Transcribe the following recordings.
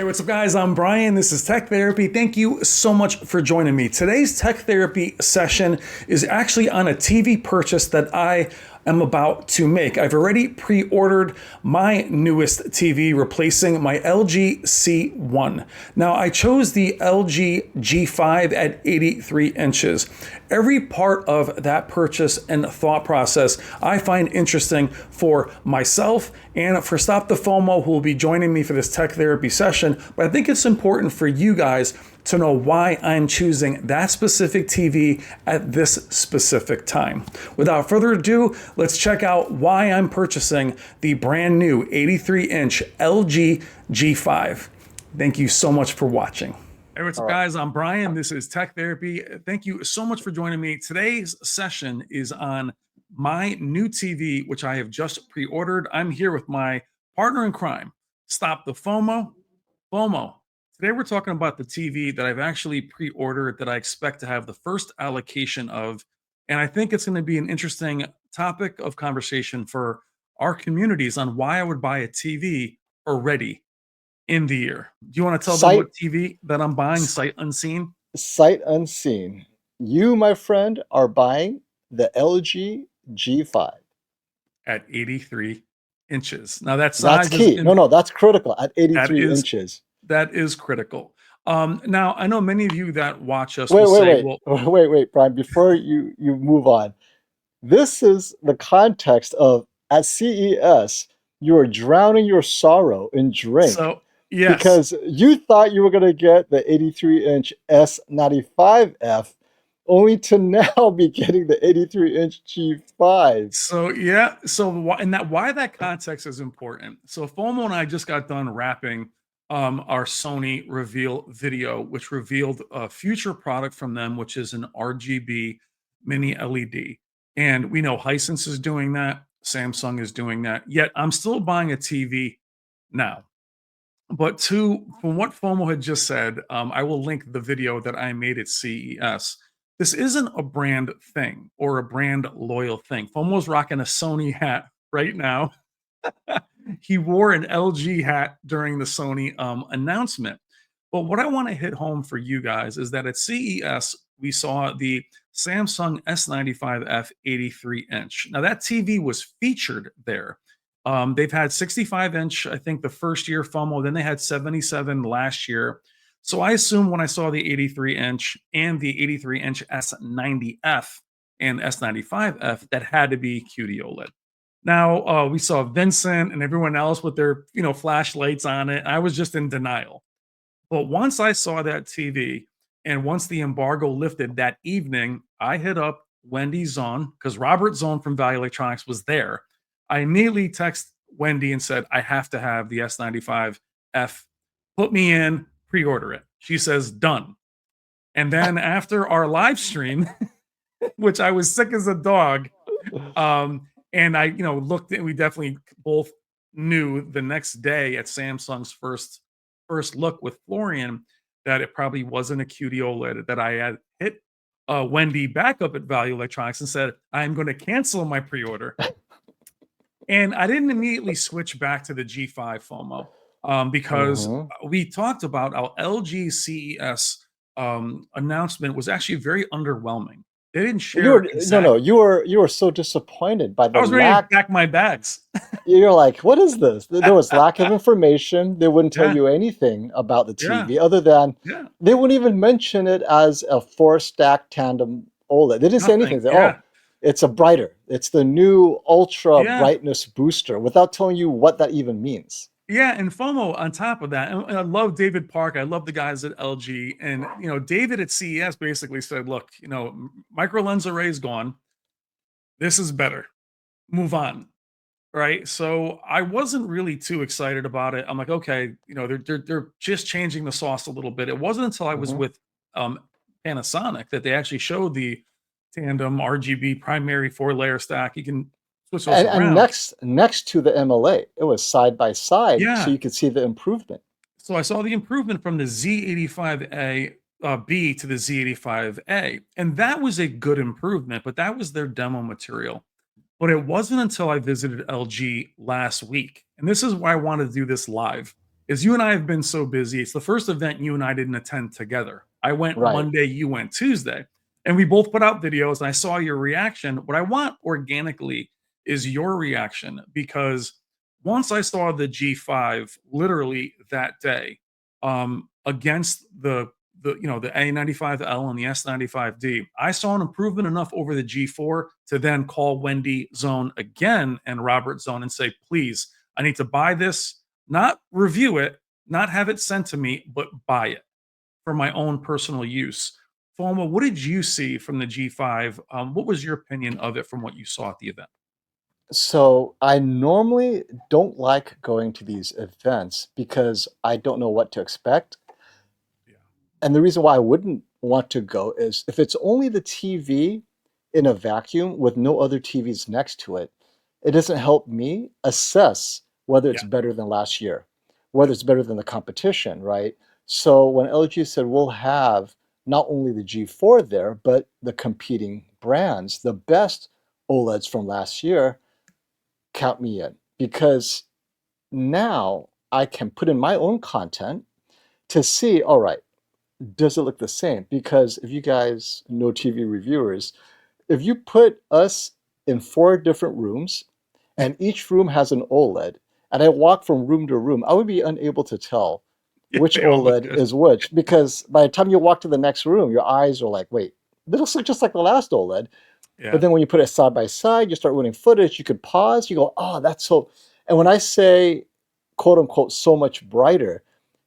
What's up, guys? I'm Brian. This is Tech Therapy. Thank you so much for joining me. Today's Tech Therapy session is actually on a TV purchase that I am about to make. I've already pre-ordered my newest TV, replacing my LG C1. Now, I chose the LG G5 at 83 inches. Every part of that purchase and thought process I find interesting for myself and for Stop the FOMO, who will be joining me for this Tech Therapy session. But I think it's important for you guys to know why I'm choosing that specific TV at this specific time. Without further ado, let's check out why I'm purchasing the brand new 83-inch LG G5. Thank you so much for watching. Hey, what's up, guys? I'm Brian. This is Tech Therapy. Thank you so much for joining me. Today's session is on my new TV, which I have just pre-ordered. I'm here with my partner in crime, Stop the FOMO. Today we're talking about the TV that I've actually pre-ordered that I expect to have the first allocation of, and I think it's going to be an interesting topic of conversation for our communities on why I would buy a TV already in the year. Do you want to tell them what TV that I'm buying, sight unseen? Sight unseen. You, my friend, are buying the LG G5. At 83 inches. Now that size That's key. No, that's critical. At 83 is, inches. That is critical. Now, I know many of you that watch us wait, Brian, before you move on. This is the context of, at CES, you are drowning your sorrow in drink. So, yes. Because you thought you were going to get the 83-inch S95F, only to now be getting the 83-inch G5. So, yeah. So, why that context is important. So, FOMO and I just got done wrapping our Sony reveal video, which revealed a future product from them, which is an RGB mini LED. And we know Hisense is doing that. Samsung is doing that. Yet I'm still buying a TV now. But from what FOMO had just said, I will link the video that I made at CES. This isn't a brand thing or a brand loyal thing. FOMO's rocking a Sony hat right now. He wore an LG hat during the Sony announcement. But what I want to hit home for you guys is that at CES, we saw the Samsung S95F 83-inch. Now, that TV was featured there. They've had 65-inch, I think, the first year FOMO. Then they had 77 last year. So I assume when I saw the 83-inch and the 83-inch S90F and S95F, that had to be QD-OLED. Now, we saw Vincent and everyone else with their, flashlights on it. I was just in denial. But once I saw that TV and once the embargo lifted that evening, I hit up Wendy Zone because Robert Zone from Value Electronics was there. I immediately texted Wendy and said, I have to have the S95F. Put me in, pre-order it. She says, done. And then after our live stream, which I was sick as a dog, and I, looked at, we definitely both knew the next day at Samsung's first look with Florian that it probably wasn't a QD-OLED, that I had hit Wendy back up at Value Electronics and said, I'm going to cancel my pre-order. And I didn't immediately switch back to the G5 FOMO because we talked about our LG CES announcement was actually very underwhelming. They didn't share. You were so disappointed by the I was ready to pack my bags. You're like, what is this? There was lack of information. They wouldn't tell you anything about the TV other than they wouldn't even mention it as a 4-stack tandem OLED. They didn't say anything. They said, it's it's the new ultra brightness booster, without telling you what that even means. Yeah, and FOMO on top of that. And I love David Park. I love the guys at LG. And, David at CES basically said, look, micro lens array is gone. This is better. Move on. Right. So I wasn't really too excited about it. I'm like, okay, they're just changing the sauce a little bit. It wasn't until I was with Panasonic that they actually showed the tandem RGB primary 4-layer stack. You can switch those around. And next to the MLA, it was side by side, so you could see the improvement. So I saw the improvement from the Z85A B to the Z85A, and that was a good improvement, but that was their demo material. But it wasn't until I visited LG last week, and this is why I wanted to do this live. is you and I have been so busy. It's the first event you and I didn't attend together. I went Right. Monday, you went Tuesday, and we both put out videos. And I saw your reaction. What I want organically is your reaction because once I saw the G5 literally that day against the A95L and the S95D, I saw an improvement enough over the G4 to then call Wendy Zone again and Robert Zone and say, please, I need to buy this, not review it, not have it sent to me, but buy it for my own personal use. Foma, what did you see from the G5? What was your opinion of it from what you saw at the event? So I normally don't like going to these events because I don't know what to expect. Yeah, And the reason why I wouldn't want to go is if it's only the TV in a vacuum with no other TVs next to it, it doesn't help me assess whether it's yeah, better than last year, whether yep, it's better than the competition, right? So when LG said we'll have not only the G4 there, but the competing brands, the best OLEDs from last year, count me in because now I can put in my own content to see, all right, does it look the same? Because if you guys know TV reviewers, if you put us in 4 different rooms and each room has an OLED, and I walk from room to room, I would be unable to tell yeah. which They all look OLED good. is which because by the time you walk to the next room, your eyes are like, wait, this looks just like the last OLED. But Yeah, then when you put it side by side, you start running footage, you could pause, you go, oh, that's so. And when I say, quote unquote, so much brighter,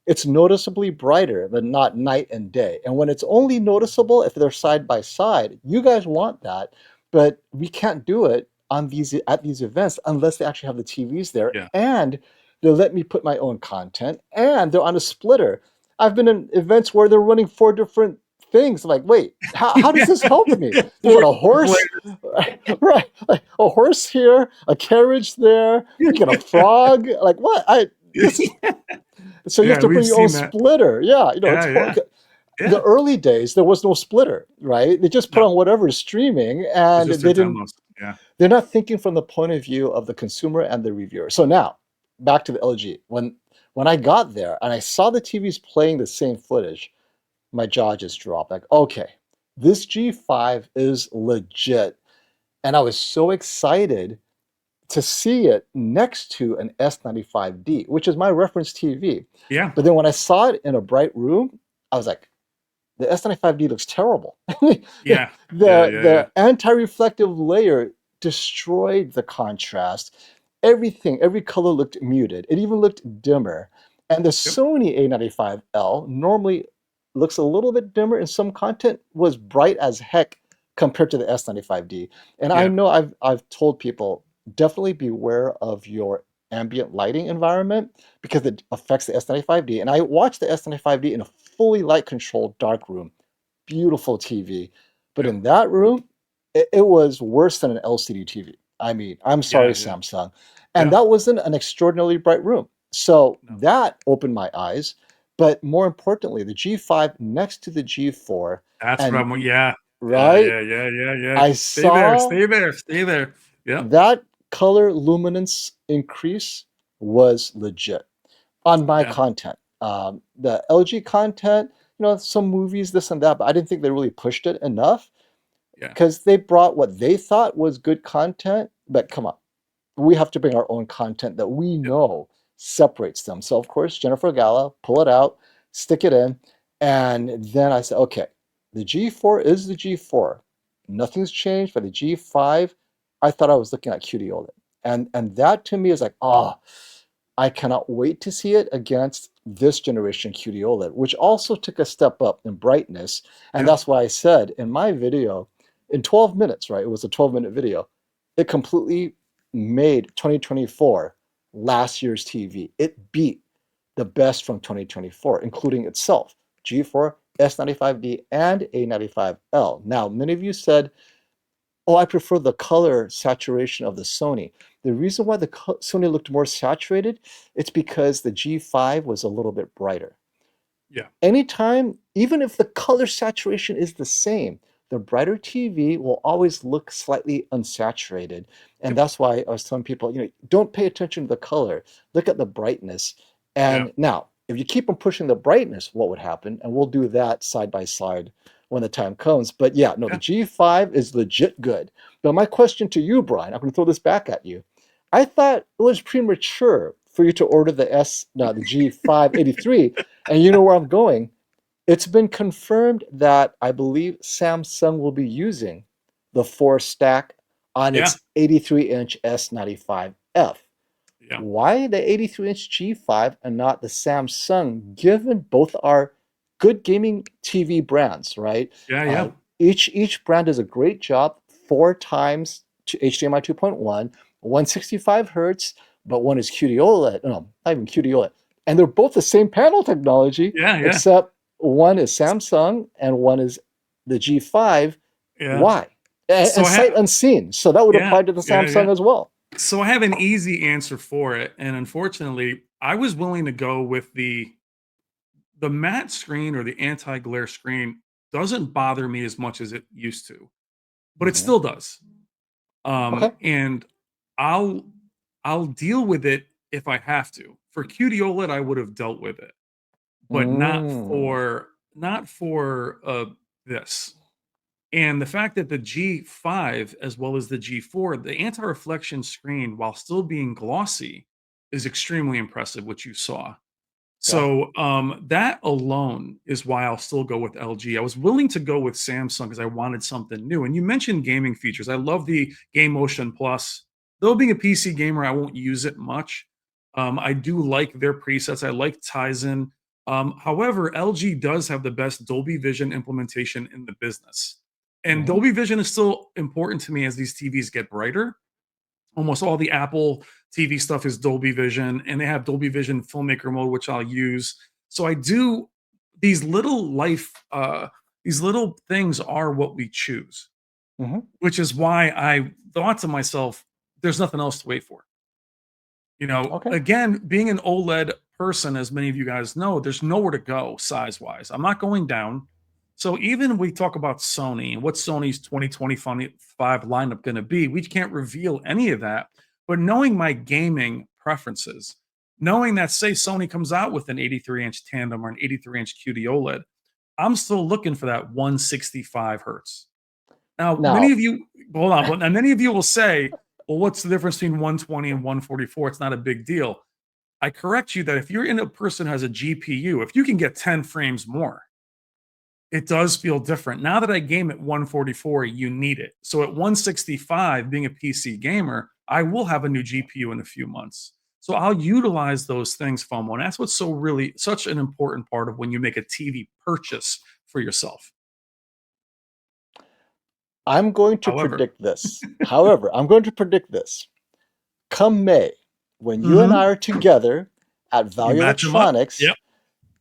it's noticeably brighter, but not night and day. And when it's only noticeable if they're side by side, you guys want that, but we can't do it on these at these events unless they actually have the TVs there yeah, and they'll let me put my own content and they're on a splitter. I've been in events where they're running 4 different things. Like, wait, how does yeah. this help me? You got Four a horse, players. right? Like a horse here, a carriage there. You got a frog. Like what? I this is so you have Yeah, to bring we've your own seen that. splitter. Yeah, it's Yeah, hard. yeah, The yeah, early days there was no splitter, right? They just put no, on whatever is streaming, it's and just their they didn't. demos. Yeah, They're not thinking from the point of view of the consumer and the reviewer. So now, back to the LG. When I got there and I saw the TVs playing the same footage, my jaw just dropped. Like, okay, this G5 is legit. And I was so excited to see it next to an S95D, which is my reference TV. yeah, But then when I saw it in a bright room, I was like, the S95D looks terrible. the yeah, yeah, yeah, yeah. the anti-reflective layer destroyed the contrast. Everything, every color looked muted. It even looked dimmer. And the Yep, Sony A95L normally looks a little bit dimmer and some content was bright as heck compared to the S95D. And I yeah, know I've told people definitely beware of your ambient lighting environment because it affects the S95D. And I watched the S95D in a fully light controlled dark room. Beautiful TV. But yep, in that room, it was worse than an LCD TV. I mean, I'm sorry, yeah, yeah, Samsung. And yeah. that wasn't an extraordinarily bright room. So No, that opened my eyes. But more importantly, the G5 next to the G4, that's what and I'm. Yeah, yeah, right, yeah, yeah, yeah, yeah. I Stay there, saw stay there, stay there. Yep, that color luminance increase was legit on my yeah, content. The LG content, some movies, this and that, but I didn't think they really pushed it enough yeah, because they brought what they thought was good content. But come on, we have to bring our own content that we yep, know separates them. So, of course, Jennifer Gala, pull it out, stick it in. And then I said, okay, the G4 is the G4. Nothing's changed. But the G5, I thought I was looking at QD-OLED. And that to me is like, oh, I cannot wait to see it against this generation QD-OLED, which also took a step up in brightness. And yeah, that's why I said in my video, in 12 minutes, right? It was a 12-minute video. It completely made 2024 last year's TV. It beat the best from 2024, including itself, G4, S95D, and A95L. Now, many of you said, oh, I prefer the color saturation of the Sony. The reason why the Sony looked more saturated, it's because the G5 was a little bit brighter. yeah, Anytime, even if the color saturation is the same, the brighter TV will always look slightly unsaturated. And yep, that's why I was telling people, don't pay attention to the color, look at the brightness. Yeah. And now, if you keep on pushing the brightness, what would happen? And we'll do that side by side when the time comes. But yeah, no, the Yeah. G5 is legit good. But my question to you, Brian, I'm going to throw this back at you. I thought it was premature for you to order the G5 83, and you know where I'm going. It's been confirmed that I believe Samsung will be using the 4 stack on Yeah. its 83-inch S95F. Yeah. Why the 83-inch G5 and not the Samsung, given both are good gaming TV brands, right? Yeah. Yeah. Each brand does a great job, 4 times to HDMI 2.1, 165 hertz, but one is QD-OLED. No, not even QD-OLED. And they're both the same panel technology, Yeah. Yeah. except one is Samsung and one is the G5. Yeah. Why? So And sight unseen. So that would yeah. apply to the Yeah. Yeah. Samsung as well. So I have an easy answer for it, and unfortunately, I was willing to go with the matte screen or the anti-glare screen doesn't bother me as much as it used to, but it Mhm. still does. Okay. And I'll I'll deal with it if I have to. For QD OLED, I would have dealt with it, but Mm. not for this. And the fact that the G5 as well as the G4, the anti-reflection screen, while still being glossy, is extremely impressive, what you saw. Yeah. So that alone is why I'll still go with LG. I was willing to go with Samsung because I wanted something new. And you mentioned gaming features. I love the Game Motion Plus. Though being a PC gamer, I won't use it much. I do like their presets. I like Tizen. However, LG does have the best Dolby Vision implementation in the business. And Mhm. Dolby Vision is still important to me as these TVs get brighter. Almost all the Apple TV stuff is Dolby Vision, and they have Dolby Vision Filmmaker Mode, which I'll use. So I do these little these little things are what we choose, Mhm. which is why I thought to myself, there's nothing else to wait for. Okay. Again, being an OLED person, as many of you guys know, there's nowhere to go size wise. I'm not going down. So even we talk about Sony and what Sony's 2025 lineup going to be, we can't reveal any of that. But knowing my gaming preferences, knowing that say Sony comes out with an 83-inch tandem or an 83-inch QD OLED, I'm still looking for that 165 hertz. Now, many Now, of you hold on, but now many of you will say, well, what's the difference between 120 and 144? It's not a big deal. I correct you that if you're in a person who has a GPU, if you can get 10 frames more, it does feel different. Now that I game at 144, you need it. So at 165, being a PC gamer, I will have a new GPU in a few months. So I'll utilize those things, FOMO. And that's what's so really such an important part of when you make a TV purchase for yourself. I'm going to However, predict this. However, I'm going to predict this. Come May, when you and I mhm, are together at you Value match them up. Electronics, Yep.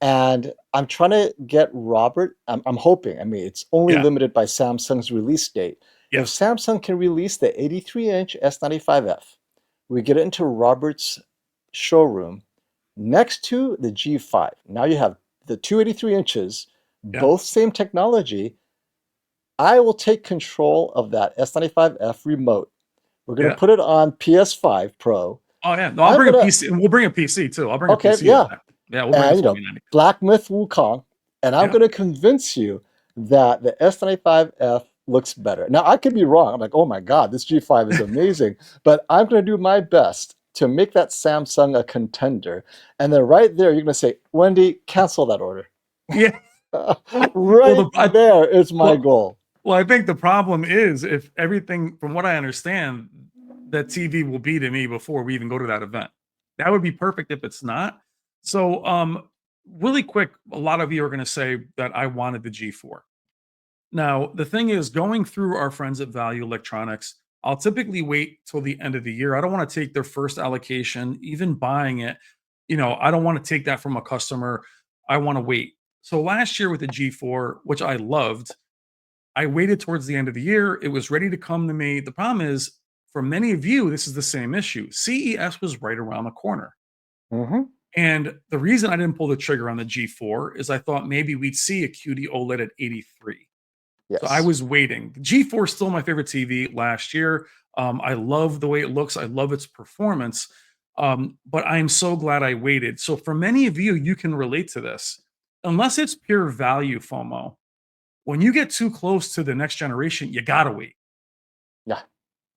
and I'm trying to get Robert, I'm hoping, I mean, it's only Yeah. limited by Samsung's release date. If Yes. Samsung can release the 83-inch S95F, we get it into Robert's showroom next to the G5. Now you have the 283 inches, Yeah. both same technology. I will take control of that S95F remote. We're going to Yeah. put it on PS5 Pro. Oh yeah. No, I'll I'm bring a going to, PC, and we'll bring a PC too. I'll bring a okay, PC over yeah. there. Yeah, we'll bring a And, 4090. Black Myth Wukong. And I'm Yeah. going to convince you that the S95F looks better. Now, I could be wrong. I'm like, oh my God, this G5 is amazing. But I'm going to do my best to make that Samsung a contender. And then right there, you're going to say, Wendy, cancel that order. Yeah. Well, Right there is my well, goal. well, I think the problem is if everything, from what I understand, that TV will be to me before we even go to that event. That would be perfect if it's not. So, really quick, a lot of you are going to say that I wanted the G4. Now, the thing is, going through our friends at Value Electronics, I'll typically wait till the end of the year. I don't want to take their first allocation, even buying it. I don't want to take that from a customer. I want to wait. So last year with the G4, which I loved, I waited towards the end of the year. It was ready to come to me. The problem is, for many of you, this is the same issue. CES was right around the corner. Hmm. And the reason I didn't pull the trigger on the G4 is I thought maybe we'd see a QD OLED at 83. So I Yes. was waiting. The G4 is still my favorite TV last year. I love the way it looks. I love its performance. But I'm so glad I waited. So for many of you, you can relate to this. Unless it's pure value FOMO, when you get too close to the next generation, you gotta wait. Yeah,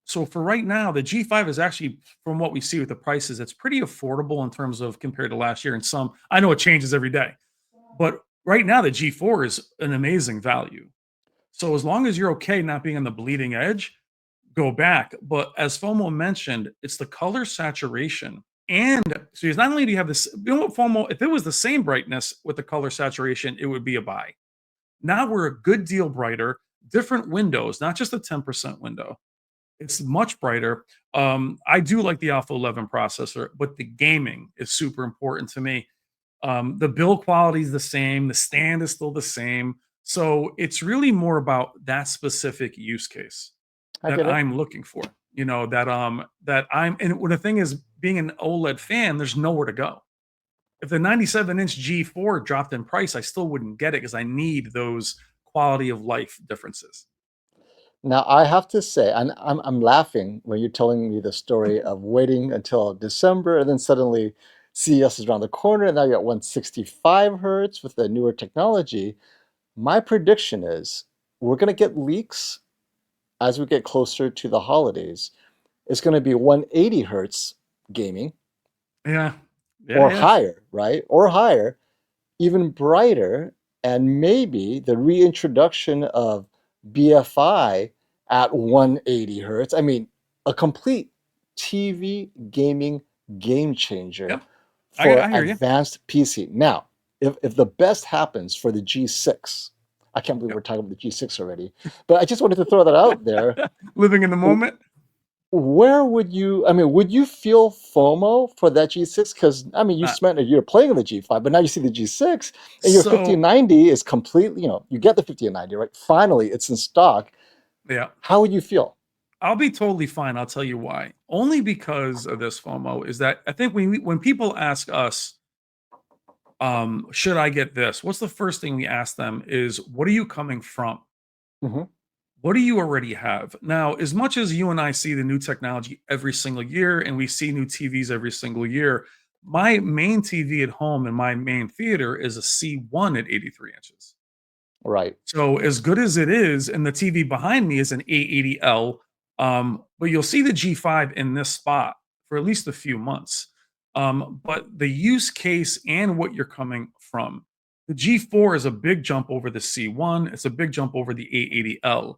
So for right now, the G5 is actually, from what we see with the prices, it's pretty affordable in terms of compared to last year. And some, I know it changes every day, but right now the G4 is an amazing value. So as long as you're okay not being on the bleeding edge, go back. But as FOMO mentioned, it's the color saturation. And so it's not only do you have this, you know what, FOMO, if it was the same brightness with the color saturation, it would be a buy. Now we're a good deal brighter, different windows, not just a 10% window. It's much brighter. I do like the Alpha 11 processor, but the gaming is super important to me. The build quality is the same, the stand is still the same. So it's really more about that specific use case I that get it. I'm looking for. You know, that I'm and when the thing is being an OLED fan, there's nowhere to go. If the 97-inch G4 dropped in price, I still wouldn't get it because I need those quality of life differences. Now, I have to say, and I'm laughing when you're telling me the story of waiting until December and then suddenly CES is around the corner and now you're at 165 hertz with the newer technology. My prediction is we're going to get leaks as we get closer to the holidays. It's going to be 180 hertz gaming Yeah. Yeah, or yeah. higher, right? Or higher, even brighter, and maybe the reintroduction of BFI at 180 hertz. I mean, a complete TV gaming game changer Yep. for I hear you. advanced PC. Now, if the best happens for the G6, I can't believe we're Yep. talking about the G6 already, but I just wanted to throw that out there. Living in the moment? Where would you, I mean, would you feel FOMO for that G6? Because, I mean, you Not spent a year playing on the G5, but now you see the G6 and your so 5090 is completely, you get the 5090, right? Finally, it's in stock. yeah. How would you feel? I'll be totally fine. I'll tell you why. Only because of this FOMO is that I think when people ask us, should I get this? What's the first thing we ask them is, what are you coming from? Hmm. What do you already have? Now, as much as you and I see the new technology every single year and we see new TVs every single year, my main TV at home and my main theater is a C1 at 83 inches. Right. So as good as it is, and the TV behind me is an A80L, but you'll see the G5 in this spot for at least a few months. But the use case and what you're coming from, the G4 is a big jump over the C1. It's a big jump over the A80L.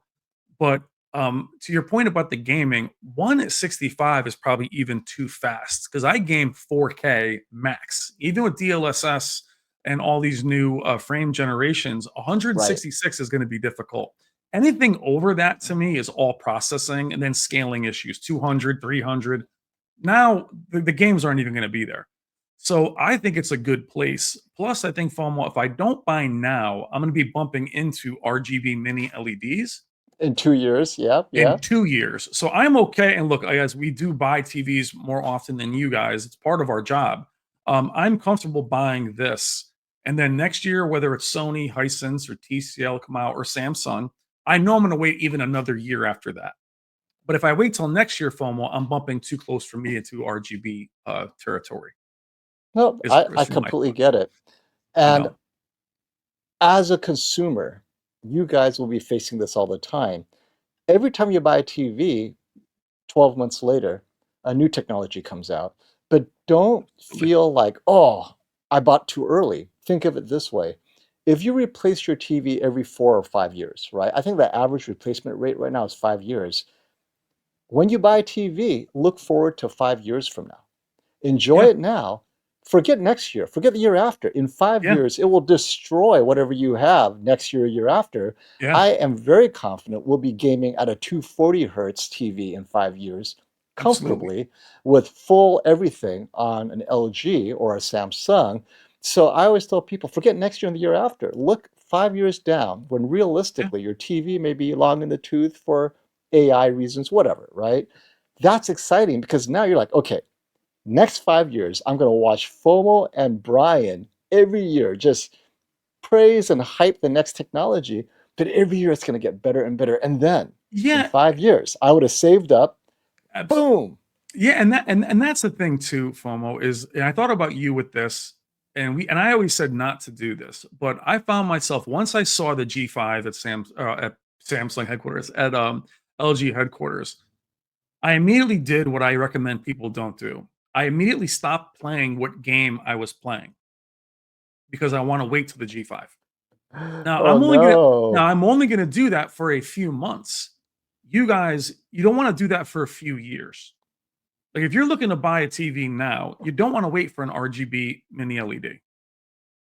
But to your point about the gaming, 1 at 65 is probably even too fast because I game 4K max, even with DLSS and all these new frame generations. Right. 166 is going to be difficult. Anything over that to me is all processing and then scaling issues. 200, 300. Now the games aren't even going to be there. So I think it's a good place. Plus, I think FOMO, if I don't buy now, I'm going to be bumping into RGB mini LEDs In 2 years. Yeah. in Yeah. 2 years. So I'm okay, and look, as we do buy TVs more often than you guys, it's part of our job. I'm comfortable buying this, and then next year, whether it's Sony, Hisense, or TCL come out, or Samsung, I know I'm gonna wait even another year after that. But if I wait till next year, FOMO, I'm bumping too close for me into RGB, territory, No, is I, is I from my completely point, get it. you And know? as a consumer, you guys will be facing this all the time. Every time you buy a TV, 12 months later, a new technology comes out. But don't Absolutely. feel like, oh, I bought too early. Think of it this way. If you replace your TV every 4 or 5 years, right? I think the average replacement rate right now is 5 years. When you buy a TV, look forward to 5 years from now. Enjoy Yeah, it now. Forget next year. Forget the year after. In five yeah, years, it will destroy whatever you have next year, year after. yeah, I am very confident we'll be gaming at a 240 hertz TV in 5 years absolutely. comfortably with full everything on an LG or a Samsung. So I always tell people forget next year and the year after. Look 5 years down when Yeah, realistically your TV may be long in the tooth for AI reasons, whatever, right? That's exciting because now you're like, okay, next 5 years, I'm going to watch FOMO and Brian every year, just praise and hype the next technology. But every year it's going to get better and better. And then in yeah, 5 years, I would have saved up, abs boom, Yeah, and that's the thing too, FOMO is, and I thought about you with this, and I always said not to do this, but I found myself once I saw the G5 at Samsung headquarters at LG headquarters, I immediately did what I recommend people don't do. I immediately stopped playing what game I was playing because I want to wait till the G5. Now Oh no. I'm only gonna do that for a few months. You guys, you don't want to do that for a few years. Like, if you're looking to buy a TV now, you don't wanna wait for an RGB mini LED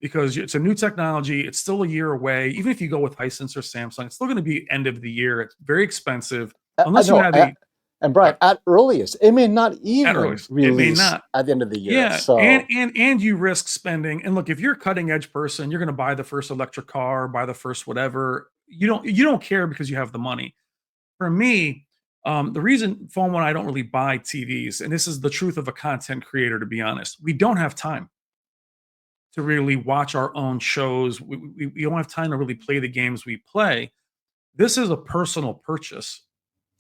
because it's a new technology, it's still a year away. Even if you go with Hisense or Samsung, it's still gonna be end of the year, it's very expensive I unless you know. have a And Brian, uh, at earliest, it may not at even earliest, it may release not. at the end of the year. Yeah, So and you risk spending, and look, if you're a cutting edge person, you're gonna buy the first electric car, buy the first whatever. You don't care because you have the money. For me, the reason phone one I don't really buy TVs, and this is the truth of a content creator, to be honest, we don't have time to really watch our own shows. We don't have time to really play the games we play. This is a personal purchase.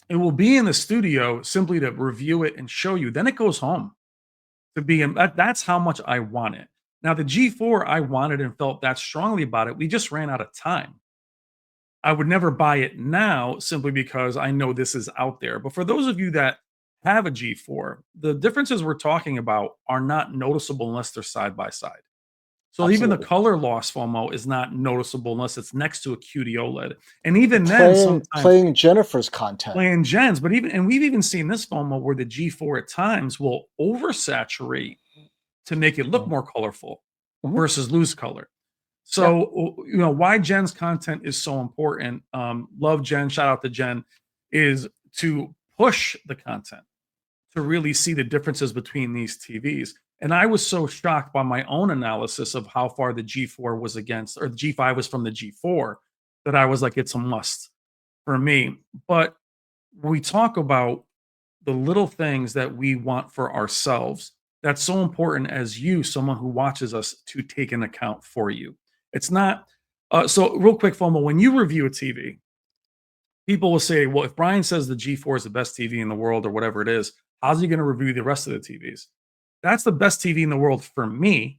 It will be in the studio simply to review it and show you. Then it goes home to be in. That's how much I want it. Now the G4, I wanted and felt that strongly about it. We just ran out of time. I would never buy it now simply because I know this is out there. But for those of you that have a G4, the differences we're talking about are not noticeable unless they're side by side. So even the absolutely. color loss FOMO is not noticeable unless it's next to a QD-OLED. And even then, sometimes Playing Jennifer's content. playing gens, but even and we've even seen this FOMO where the G4 at times will oversaturate to make it look Mhm. more colorful Mhm. versus lose color. Yeah, So, why Jen's content is so important, love Jen, shout out to Jen, is to push the content to really see the differences between these TVs. And I was so shocked by my own analysis of how far the G4 was against, or the G5 was from the G4, that I was like, it's a must for me. But when we talk about the little things that we want for ourselves, that's so important as you, someone who watches us, to take an account for you. It's not so real quick, FOMO, when you review a TV, people will say, well, if Brian says the G4 is the best TV in the world or whatever it is, how's he going to review the rest of the TVs? That's the best TV in the world for me,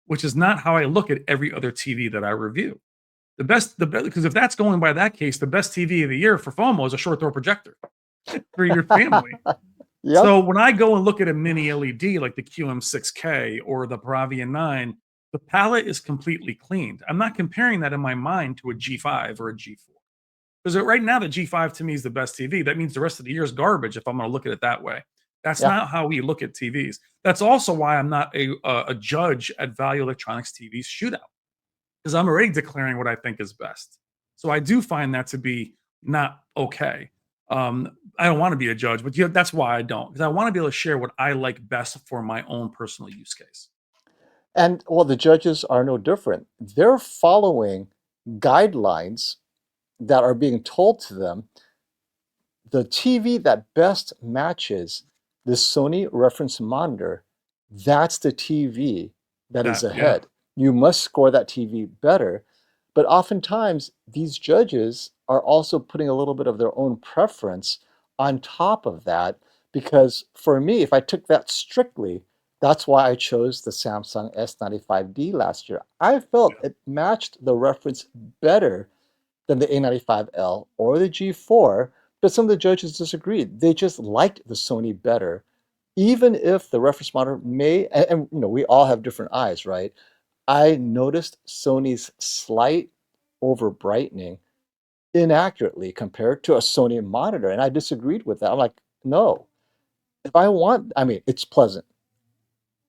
which is not how I look at every other TV that I review. Because if that's going by that case, the best TV of the year for FOMO is a short throw projector for your family. yep. So when I go and look at a mini LED like the QM6K or the Bravia 9, the palette is completely cleaned. I'm not comparing that in my mind to a G5 or a G4. Because right now, the G5 to me is the best TV. That means the rest of the year is garbage if I'm going to look at it that way. That's Yeah. not how we look at TVs. That's also why I'm not a judge at Value Electronics TV's shootout, because I'm already declaring what I think is best. So I do find that to be not okay. I don't want to be a judge, but that's why I don't, because I want to be able to share what I like best for my own personal use case. And well, the judges are no different. They're following guidelines that are being told to them. The TV that best matches the Sony reference monitor, that's the TV that is Yeah, ahead. You must score that TV better. But oftentimes, these judges are also putting a little bit of their own preference on top of that. Because for me, if I took that strictly, that's why I chose the Samsung S95D last year. I felt yeah, it matched the reference better than the A95L or the G4, but some of the judges disagreed. They just liked the Sony better, even if the reference monitor may, and we all have different eyes, right? I noticed Sony's slight over brightening inaccurately compared to a Sony monitor, and I disagreed with that. I'm like, no, if I want, I mean, it's pleasant.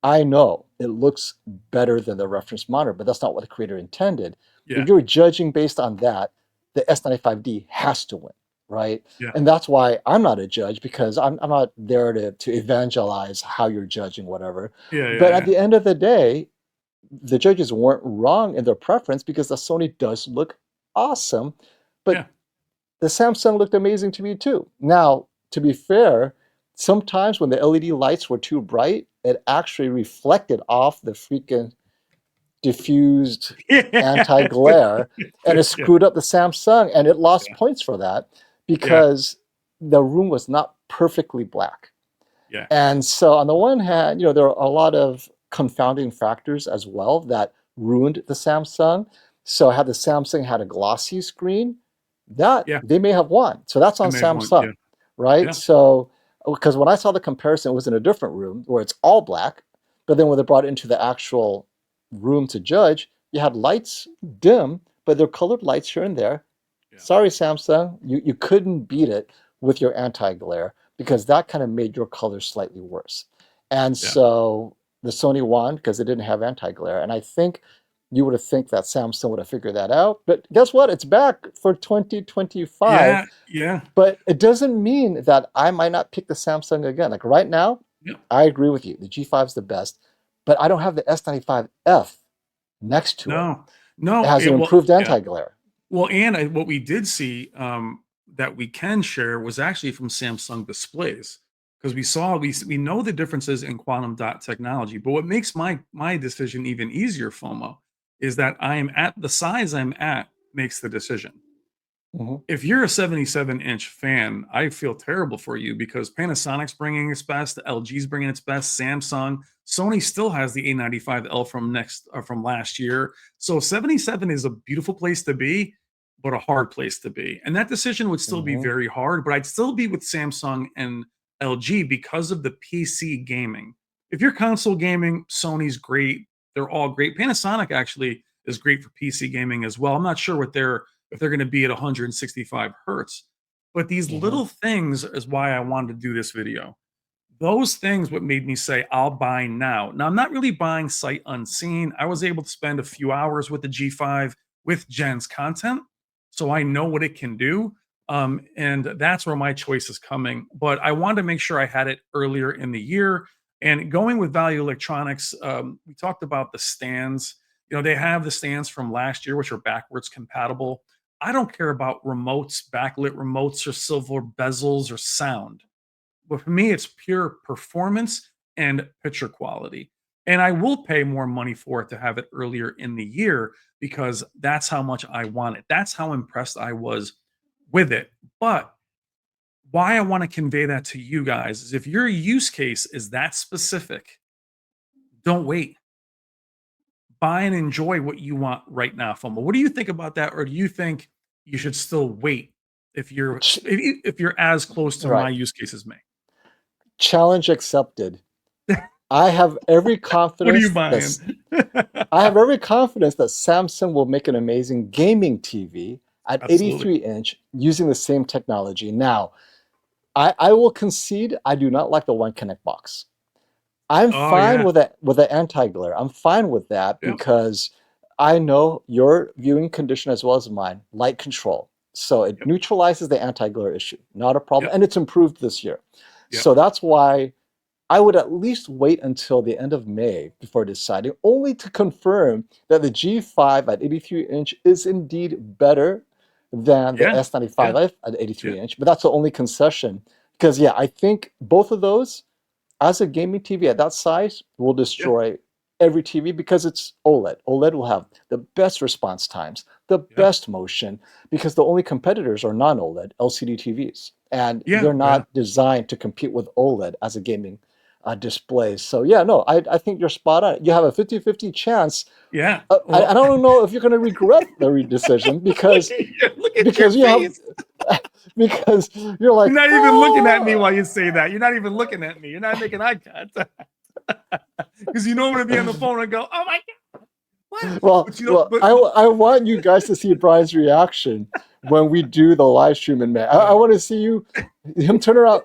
I know it looks better than the reference monitor, but that's not what the creator intended. If yeah, you're judging based on that, the S95D has to win, right? yeah, And that's why I'm not a judge, because I'm not there to evangelize how you're judging, whatever. yeah, yeah, But at yeah, the end of the day, the judges weren't wrong in their preference, because the Sony does look awesome. But yeah. the Samsung looked amazing to me too. Now, to be fair, sometimes when the LED lights were too bright, it actually reflected off the freaking diffused Yeah, anti-glare, and it yeah, screwed up the Samsung, and it lost yeah, points for that yeah, because the room was not perfectly black. Yeah. And so on the one hand, there are a lot of confounding factors as well that ruined the Samsung. So had the Samsung had a glossy screen, that Yeah. they may have won. So that's It on may have won. Yeah. Samsung, right? Yeah. So because when I saw the comparison, it was in a different room where it's all black, but then when they brought it into the actual room to judge, you had lights dim, but they're colored lights here and there. Yeah. Sorry, Samsung, you couldn't beat it with your anti-glare because that kind of made your color slightly worse. And Yeah. so the Sony won because it didn't have anti-glare. And I think you would have think that Samsung would have figured that out. But guess what? It's back for 2025. Yeah. Yeah. But it doesn't mean that I might not pick the Samsung again. Like right now, Yeah. I agree with you. The G5 is the best, but I don't have the S95F next to it. No. It No. has an Well. improved Yeah. anti-glare. Well, and what we did see that we can share was actually from Samsung displays because we know the differences in quantum dot technology. But what makes my decision even easier, FOMO, is that I am at the size I'm at makes the decision. Mhm. If you're a 77-inch fan, I feel terrible for you because Panasonic's bringing its best, LG's bringing its best, Samsung, Sony still has the A95L from last year. So 77 is a beautiful place to be, but a hard place to be. And that decision would still be Mhm. very hard, but I'd still be with Samsung and LG because of the PC gaming. If you're console gaming, Sony's great. They're all great. Panasonic actually is great for PC gaming as well. I'm not sure what they're if they're going to be at 165 hertz. But these Mhm. little things is why I wanted to do this video. Those things what made me say I'll buy now. Now I'm not really buying sight unseen. I was able to spend a few hours with the G5 with Jen's content, so I know what it can do. And that's where my choice is coming. But I wanted to make sure I had it earlier in the year. And going with Value Electronics, we talked about the stands. They have the stands from last year, which are backwards compatible. I don't care about remotes, backlit remotes, or silver bezels or sound. But for me, it's pure performance and picture quality. And I will pay more money for it to have it earlier in the year because that's how much I want it. That's how impressed I was with it. But why I want to convey that to you guys is if your use case is that specific, don't wait. Buy and enjoy what you want right now, FOMO. What do you think about that? Or do you think you should still wait if you're as close to my Right. use case as me? Challenge accepted. I have every What are you confidence buying? that I have every confidence that Samsung will make an amazing gaming TV at Absolutely. 83-inch using the same technology. Now, I will concede I do not like the One Connect box. I'm Oh, fine yeah. with that with the anti-glare. I'm fine with that Yep, because I know your viewing condition as well as mine, light control. So it yep, neutralizes the anti-glare issue. Not a problem. yep, And it's improved this year. yep. So that's why I would at least wait until the end of May before deciding, only to confirm that the G5 at 83-inch is indeed better than the Yeah, yeah, S95F at yeah, 83-inch. But that's the only concession. Because, yeah, I think both of those as a gaming TV at that size will yeah, destroy every TV because it's OLED. OLED will have the best response times, the yeah, best motion, because the only competitors are non-OLED LCD TVs, and yeah, they're yeah. not designed to compete with OLED as a gaming display. So yeah, no, I think you're spot on. You have a 50-50 chance. Yeah. I Well, don't know if you're going to regret the decision look at you. Look at your because you have face. because you're You're like, not even looking at me while oh. you say that. You're not even looking at me. You're not making eye contact because you know I'm gonna be on the phone and go, "Oh my god, what?" Well, But you know, well, I want you guys to see Brian's reaction when we do the live stream in May. I uh, want to see him turn around.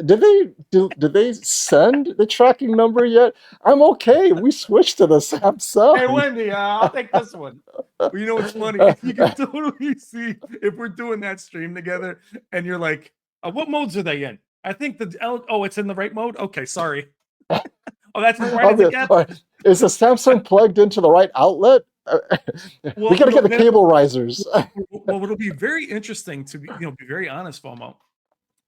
Did they send the tracking number yet? I'm okay. We switched to the hey Samsung. Wendy, I'll take this one. Well, you know what's funny? You can totally see if we're doing that stream together, and you're like, "What modes are they in?" I think the oh, it's in the right mode. Okay, sorry. Oh, that's as bright I'll as it be, gets. all right, is the Samsung plugged into the right outlet? We Well, got to get the then, cable risers. well, it'll be very interesting to be very honest, FOMO.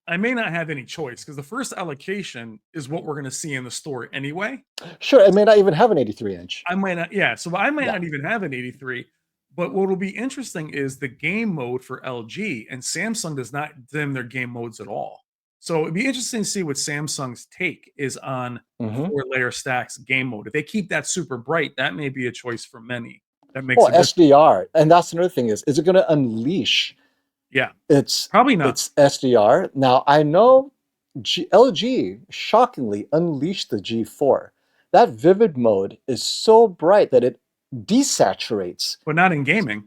I may not have any choice because the first allocation is what we're going to see in the store anyway. Sure, it may not even have an 83-inch. I might not, yeah. So I might Yeah. not even have an 83. But what will be interesting is the game mode for LG and Samsung does not dim their game modes at all. So it'd be interesting to see what Samsung's take is on the Hmm. 4-layer stacks game mode. If they keep that super bright, that may be a choice for many. That makes Well, a difference. SDR, and that's another thing is it going to unleash Yeah, its probably not. SDR? Now I know LG shockingly unleashed the G4. That vivid mode is so bright that it desaturates. But not in gaming.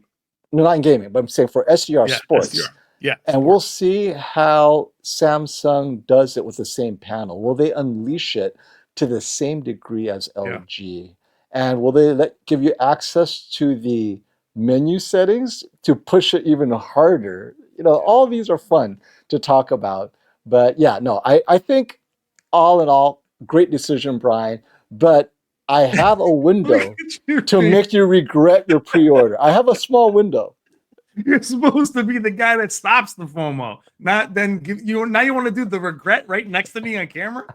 No, not in gaming, but I'm saying for SDR Yeah, sports. SDR. Yeah, And we'll sports. see how Samsung does it with the same panel. Will they unleash it to the same degree as Yeah, LG? And will they give you access to the menu settings to push it even harder? yeah. All these are fun to talk about. But yeah, no, I think all in all, great decision, Brian. But I have a Look window at you to being make you regret your pre-order. I have a small window. You're supposed to be the guy that stops the FOMO, not then give you. Now you want to do the regret right next to me on camera.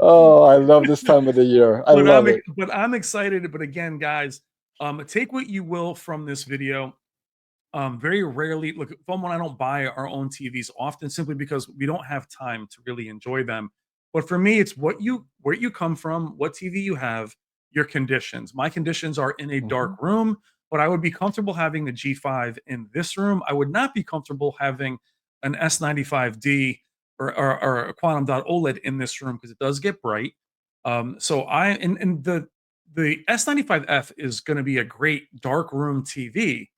Oh, I love this time of the year. I love it. But I'm excited. But again, guys, take what you will from this video. Very rarely, look, FOMO and I don't buy our own TVs often simply because we don't have time to really enjoy them. But for me, it's where you come from, what TV you have, your conditions. My conditions are in a dark Mhm. room, but I would be comfortable having the G5 in this room. I would not be comfortable having an S95D or a Quantum Dot OLED in this room because it does get bright. So I and the S95F is going to be a great dark room TV,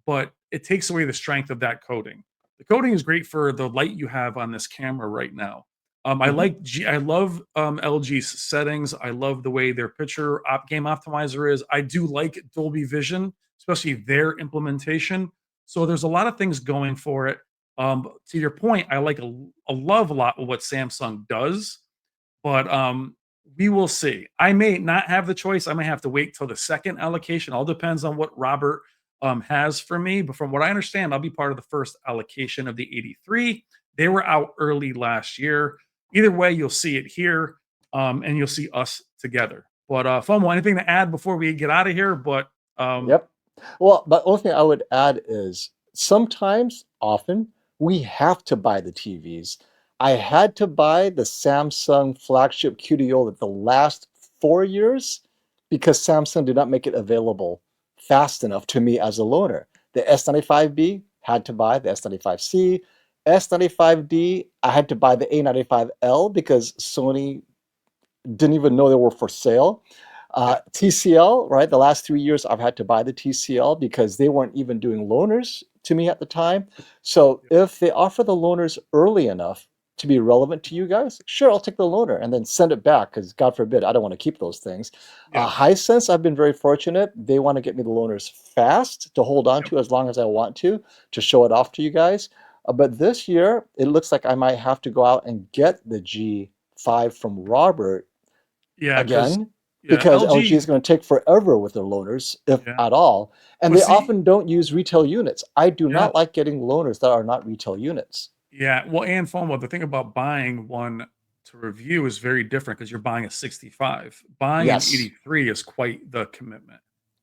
but it takes away the strength of that coating. The coating is great for the light you have on this camera right now. Mhm. I love LG's settings. I love the way their game optimizer is. I do like Dolby Vision, especially their implementation. So there's a lot of things going for it. To your point, I like a love a lot of what Samsung does, but we will see. I may not have the choice. I may have to wait till the second allocation. All depends on what Robert has for me. But from what I understand, I'll be part of the first allocation of the 83. They were out early last year. Either way, you'll see it here, and you'll see us together. But FOMO, anything to add before we get out of here? But Yep. Well, but only thing I would add is sometimes, often, we have to buy the TVs. I had to buy the Samsung flagship QD-OLED the last 4 years because Samsung did not make it available fast enough to me as a loaner. The S95B had to buy the S95C. S95D, I had to buy the A95L because Sony didn't even know they were for sale. yeah, TCL, right? The last 3 years, I've had to buy the TCL because they weren't even doing loaners to me at the time. So yeah, if they offer the loaners early enough to be relevant to you guys, sure, I'll take the loaner and then send it back because God forbid, I don't want to keep those things. yeah, Hisense, I've been very fortunate. They want to get me the loaners fast to hold on yep, to as long as I want to show it off to you guys. But this year, it looks like I might have to go out and get the G5 from Robert yeah. Because again yeah, because LG LG, is going to take forever with their loaners, if yeah. at all. And But they see, often don't use retail units. I do yeah, not like getting loaners that are not retail units. yeah. Well, and FOMO, the thing about buying one to review is very different because you're buying a 65. Buying an Yes, 83 is quite the commitment.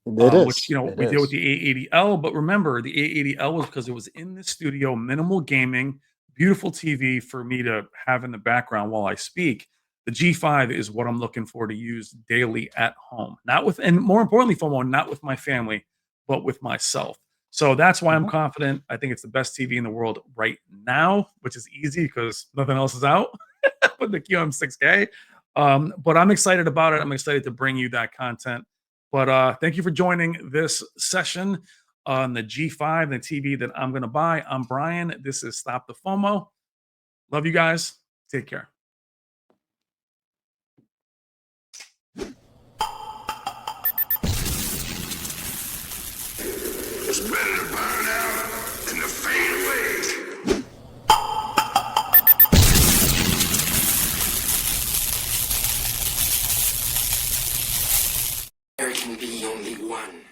it Which is. It we did with is. the A80L, but remember the A80L was because it was in the studio, minimal gaming, beautiful TV for me to have in the background while I speak. The G5 is what I'm looking for to use daily at home, not with, and more importantly, FOMO, not with my family, but with myself. So that's why I'm Mhm. confident. I think it's the best TV in the world right now, which is easy because nothing else is out with the QM6K. But I'm excited about it. I'm excited to bring you that content. But thank you for joining this session on the G5, the TV that I'm going to buy. I'm Brian. This is Stop the FOMO. Love you guys. Take care. It's better to burn out than to fade away. There can be only one.